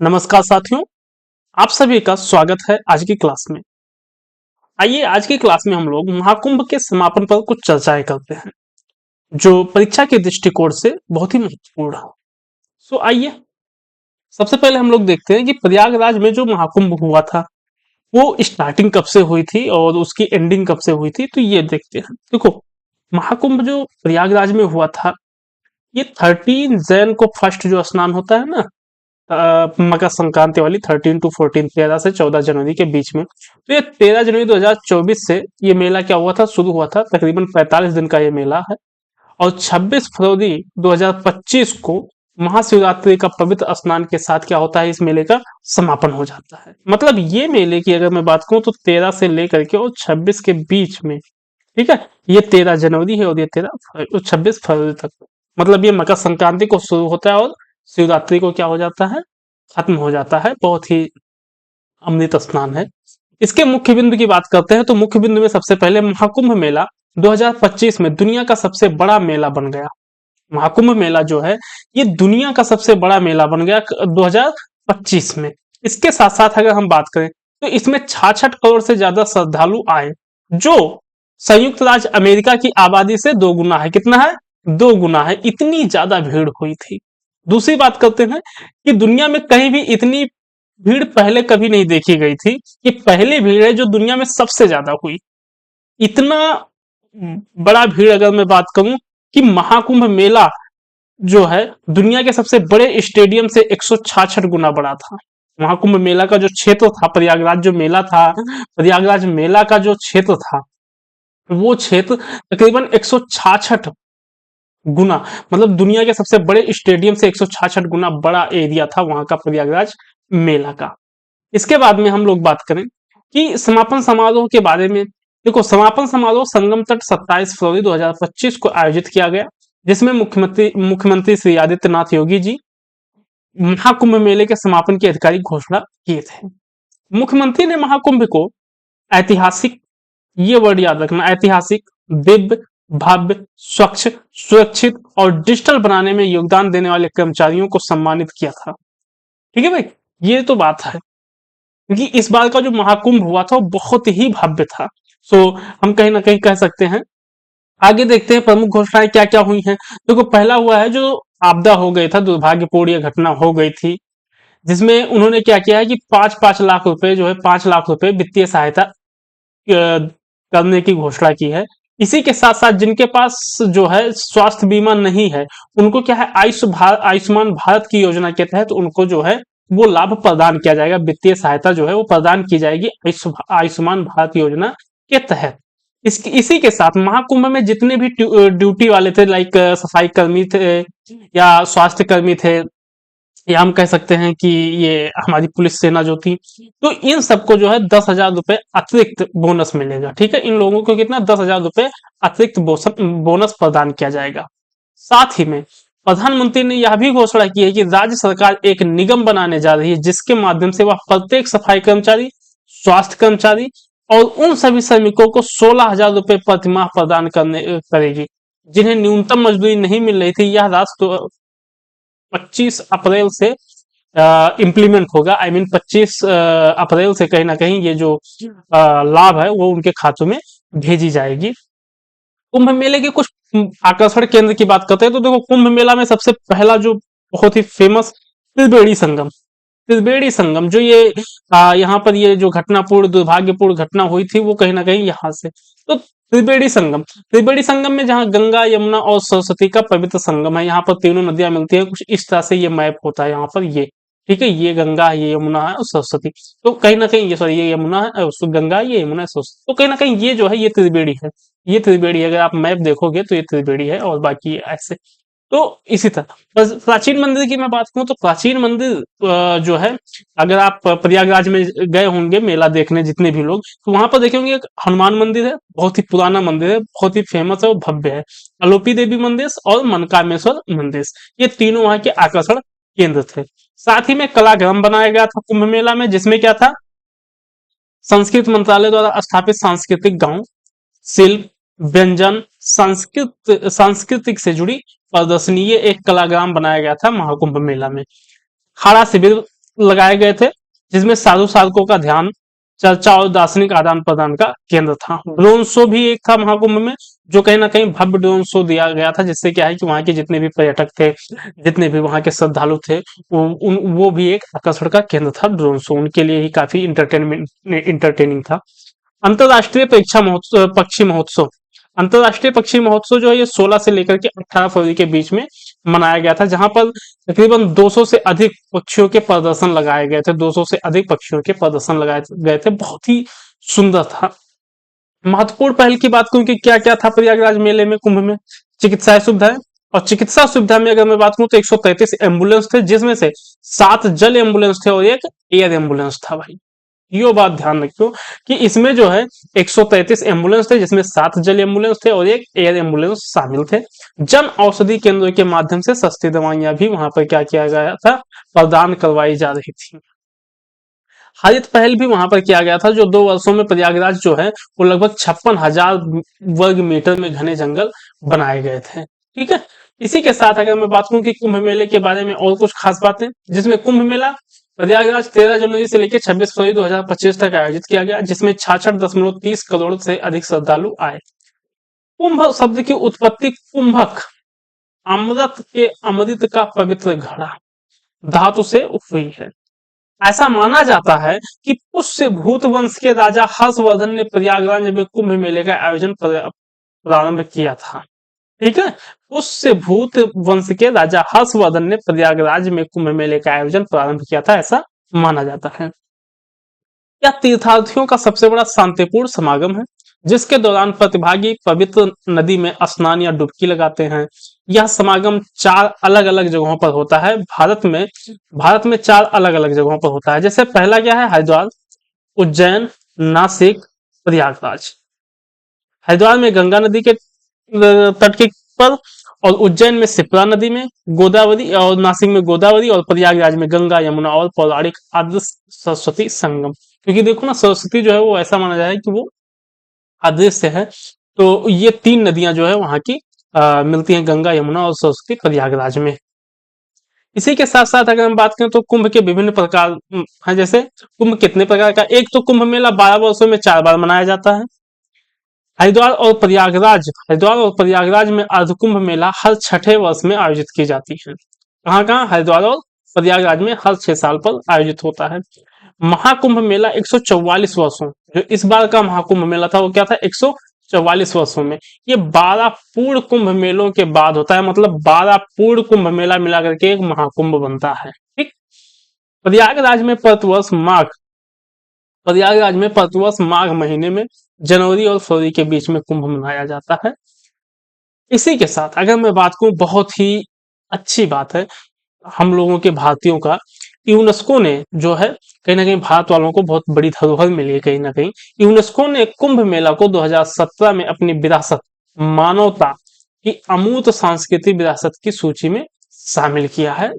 नमस्कार साथियों, आप सभी का स्वागत है आज की क्लास में। आइए आज की क्लास में हम लोग महाकुंभ के समापन पर कुछ चर्चाएं करते हैं जो परीक्षा के दृष्टिकोण से बहुत ही महत्वपूर्ण है। आइए सबसे पहले हम लोग देखते हैं कि प्रयागराज में जो महाकुंभ हुआ था वो स्टार्टिंग कब से हुई थी और उसकी एंडिंग कब से हुई थी। तो ये देखते हैं। देखो, महाकुंभ जो प्रयागराज में हुआ था ये 13 जैन को फर्स्ट जो स्नान होता है ना, मकर संक्रांति वाली 13 to 14, 13 से 14 जनवरी के बीच में। तो ये 13 जनवरी 2024 से ये मेला क्या हुआ था, शुरू हुआ था। तकरीबन 45 दिन का ये मेला है और 26 फरवरी 2025 को महाशिवरात्रि का पवित्र स्नान के साथ क्या होता है, इस मेले का समापन हो जाता है। मतलब ये मेले की अगर मैं बात करूं तो 13 से लेकर के और 26 के बीच में, ठीक है, ये 13 जनवरी है और ये 26 फरवरी तक। मतलब ये मकर संक्रांति को शुरू होता है और शिवरात्रि को क्या हो जाता है, खत्म हो जाता है। बहुत ही अमृत स्नान है। इसके मुख्य बिंदु की बात करते हैं तो मुख्य बिंदु में सबसे पहले महाकुंभ मेला 2025 में दुनिया का सबसे बड़ा मेला बन गया। महाकुंभ मेला जो है ये दुनिया का सबसे बड़ा मेला बन गया 2025 में। इसके साथ साथ अगर हम बात करें तो इसमें 66 करोड़ से ज्यादा श्रद्धालु आए, जो संयुक्त राज्य अमेरिका की आबादी से 2 गुना है। कितना है? 2 गुना है। इतनी ज्यादा भीड़ हुई थी। दूसरी बात करते हैं कि दुनिया में कहीं भी इतनी भीड़ पहले कभी नहीं देखी गई थी। ये पहली भीड़ है जो दुनिया में सबसे ज्यादा हुई। इतना बड़ा भीड़ अगर मैं बात करूं कि महाकुंभ मेला जो है दुनिया के सबसे बड़े स्टेडियम से 166 गुना बड़ा था। महाकुंभ मेला का जो क्षेत्र था, प्रयागराज जो मेला था, प्रयागराज मेला का जो क्षेत्र था वो क्षेत्र तकरीबन 166 गुना, मतलब दुनिया के सबसे बड़े स्टेडियम से 166 गुना बड़ा एरिया था वहां का प्रयागराज मेला का। इसके बाद में हम लोग बात करें कि समापन समारोह के बारे में। देखो, समापन समारोह संगम तट 27 फरवरी 2025 को आयोजित किया गया, जिसमें मुख्यमंत्री श्री आदित्यनाथ योगी जी महाकुंभ मेले के समापन की आधिकारिक घोषणा किए थे। मुख्यमंत्री ने महाकुंभ को ऐतिहासिक, ये वर्ड याद रखना, ऐतिहासिक, दिव्य, भव्य, स्वच्छ, सुरक्षित और डिजिटल बनाने में योगदान देने वाले कर्मचारियों को सम्मानित किया था। ठीक है भाई, ये तो बात है क्योंकि इस बार का जो महाकुंभ हुआ था वो बहुत ही भव्य था। हम कहीं ना कहीं कह सकते हैं। आगे देखते हैं प्रमुख घोषणाएं क्या क्या हुई हैं। देखो, पहला हुआ है जो आपदा हो गई था, दुर्भाग्यपूर्ण ये घटना हो गई थी, जिसमें उन्होंने क्या किया है कि 5-5 लाख रुपए जो है, 5 लाख रुपए वित्तीय सहायता करने की घोषणा की है। इसी के साथ साथ जिनके पास जो है स्वास्थ्य बीमा नहीं है उनको क्या है, आयुष्मान भारत की योजना के तहत उनको जो है वो लाभ प्रदान किया जाएगा। वित्तीय सहायता जो है वो प्रदान की जाएगी आयुष्मान भारत योजना के तहत। इसी के साथ महाकुंभ में जितने भी ड्यूटी वाले थे, लाइक सफाई कर्मी थे या स्वास्थ्य कर्मी थे, या हम कह सकते हैं कि ये हमारी पुलिस सेना जो थी, तो इन सबको जो है 10,000 रुपए अतिरिक्त बोनस मिलेगा। ठीक है, इन लोगों को कितना, 10,000 रुपए अतिरिक्त बोनस प्रदान किया जाएगा। साथ ही में प्रधानमंत्री ने यह भी घोषणा की है कि राज्य सरकार एक निगम बनाने जा रही है जिसके माध्यम से वह प्रत्येक सफाई कर्मचारी, स्वास्थ्य कर्मचारी और उन सभी श्रमिकों को 16,000 रुपए प्रतिमाह प्रदान करेगी जिन्हें न्यूनतम मजदूरी नहीं मिल रही थी। यह राशि 25 अप्रैल से इम्प्लीमेंट होगा। आई मीन 25 अप्रैल से कहीं ना कहीं ये जो लाभ है वो उनके खातों में भेजी जाएगी। कुंभ मेले के कुछ आकर्षण केंद्र की बात करते हैं तो देखो, कुंभ मेला में सबसे पहला जो बहुत ही फेमस त्रिवेणी संगम, त्रिवेणी संगम जो ये यहाँ पर ये जो घटनापूर्ण दुर्भाग्यपूर्ण घटना हुई थी वो कहीं ना कहीं यहाँ से। तो त्रिवेणी संगम में जहाँ गंगा, यमुना और सरस्वती का पवित्र संगम है, यहाँ पर तीनों नदियां मिलती हैं। कुछ इस तरह से ये मैप होता है यहाँ पर, ये ठीक है, ये गंगा है, ये यमुना है और सरस्वती। तो कहीं ना कहीं ये, सॉरी, ये यमुना है, गंगा है, ये यमुना है, सरस्वती। तो कहीं ना कहीं ये जो है ये त्रिवेणी है। ये त्रिवेणी, अगर आप मैप देखोगे तो ये त्रिवेणी है और बाकी ऐसे। तो इसी तरह प्राचीन मंदिर की मैं बात करूं तो प्राचीन मंदिर जो है, अगर आप प्रयागराज में गए होंगे मेला देखने जितने भी लोग, तो वहां पर देखेंगे एक हनुमान मंदिर है, बहुत ही पुराना मंदिर है, बहुत ही फेमस है और भव्य है। अलोपी देवी मंदिर और मनकामेश्वर मंदिर, ये तीनों वहां के आकर्षण केंद्र थे। साथ ही में कलाग्राम बनाया गया था कुंभ मेला में, जिसमें क्या था, संस्कृत मंत्रालय द्वारा स्थापित सांस्कृतिक गांव, शिल्प, व्यंजन, सांस्कृतिक से जुड़ी प्रदर्शनी, ये एक कलाग्राम बनाया गया था महाकुंभ मेला में। अखाड़ा शिविर लगाए गए थे, जिसमें साधु साधकों का ध्यान, चर्चा और दार्शनिक आदान प्रदान का केंद्र था। ड्रोन शो भी एक था महाकुंभ में, जो कहीं ना कहीं भव्य ड्रोन शो दिया गया था, जिससे क्या है कि वहां के जितने भी पर्यटक थे, जितने भी वहां के श्रद्धालु थे, वो भी एक आकर्षण का केंद्र था। ड्रोन शो उनके लिए ही काफी इंटरटेनिंग था। अंतरराष्ट्रीय परीक्षा महोत्सव, पक्षी महोत्सव, अंतरराष्ट्रीय पक्षी महोत्सव जो है ये 16 से लेकर के 18 फरवरी के बीच में मनाया गया था, जहां पर तकरीबन 200 से अधिक पक्षियों के प्रदर्शन लगाए गए थे। 200 से अधिक पक्षियों के प्रदर्शन लगाए गए थे, बहुत ही सुंदर था। महत्वपूर्ण पहल की बात करूं कि क्या क्या था प्रयागराज मेले में, कुंभ में, चिकित्सा सुविधाएं। और चिकित्सा सुविधा में अगर मैं बात करूं तो 133 एम्बुलेंस थे, जिसमें से 7 जल एम्बुलेंस थे और एक एयर एम्बुलेंस था भाई। यो बात ध्यान रखियो कि इसमें जो है 133 एम्बुलेंस थे, जिसमें 7 जल एम्बुलेंस थे और एक एयर एम्बुलेंस शामिल थे। जन औषधि केंद्रों के माध्यम से सस्ती दवाइयां भी वहां पर क्या किया गया था, प्रदान करवाई जा रही थी। हरित पहल भी वहां पर किया गया था, जो 2 वर्षों में प्रयागराज जो है वो लगभग 56,000 वर्ग मीटर में घने जंगल बनाए गए थे। ठीक है, इसी के साथ अगर मैं बात करूं कि कुंभ मेले के बारे में और कुछ खास बातें, जिसमें कुंभ मेला प्रयागराज 13 जनवरी से लेकर 26 फरवरी 2025 तक आयोजित किया गया, जिसमें 66.30 करोड़ से अधिक श्रद्धालु आए। कुंभ शब्द की उत्पत्ति कुंभक, अमृत के अमृत का पवित्र घड़ा, धातु से हुई है। ऐसा माना जाता है कि पुष्य भूत वंश के राजा हर्षवर्धन ने प्रयागराज में कुंभ मेले का आयोजन प्रारंभ किया था। ठीक है, पुष्य भूत वंश के राजा हर्षवर्धन ने प्रयागराज में कुंभ मेले का आयोजन प्रारंभ किया था, ऐसा माना जाता है। यह तीर्थार्थियों का सबसे बड़ा शांतिपूर्ण समागम है, जिसके दौरान प्रतिभागी पवित्र नदी में स्नान या डुबकी लगाते हैं। यह समागम 4 अलग अलग जगहों पर होता है। भारत में 4 अलग अलग जगहों पर होता है। जैसे पहला क्या है, हरिद्वार, उज्जैन, नासिक, प्रयागराज। हरिद्वार में गंगा नदी के तट के पर, और उज्जैन में शिप्रा नदी में गोदावरी, और नासिक में गोदावरी, और प्रयागराज में गंगा, यमुना और पौराणिक आद्य सरस्वती संगम। क्योंकि देखो ना, सरस्वती जो है वो ऐसा माना जाए कि वो अदृश्य है, तो ये 3 नदियां जो है वहां की मिलती हैं, गंगा, यमुना और सरस्वती, प्रयागराज में। इसी के साथ साथ अगर हम बात करें तो कुंभ के विभिन्न प्रकार हैं। जैसे कुंभ कितने प्रकार का, एक तो कुंभ मेला 12 वर्षों में 4 बार मनाया जाता है। हरिद्वार और प्रयागराज में अर्धकुंभ मेला हर 6ठे वर्ष में आयोजित की जाती है। कहाँ कहाँ, हरिद्वार और प्रयागराज में हर 6 साल पर आयोजित होता है। महाकुंभ मेला 144 वर्षों, जो इस बार का महाकुंभ मेला था वो क्या था, 144 वर्षों में। ये 12 पूर्ण कुंभ मेलों के बाद होता है, मतलब 12 पूर्ण कुंभ मेला मिला करके एक महाकुंभ बनता है। ठीक, प्रयागराज में प्रतिवर्ष माघ महीने में जनवरी और फरवरी के बीच में कुंभ मनाया जाता है। इसी के साथ अगर मैं बात करूं, बहुत ही अच्छी बात है हम लोगों के भारतीयों का, यूनेस्को ने जो है कहीं ना कहीं भारत वालों को बहुत बड़ी धरोहर मिली है। कहीं ना कहीं यूनेस्को ने कुंभ मेला को 2017 में अपनी विरासत, मानवता की अमूर्त सांस्कृतिक विरासत की सूची में शामिल किया है।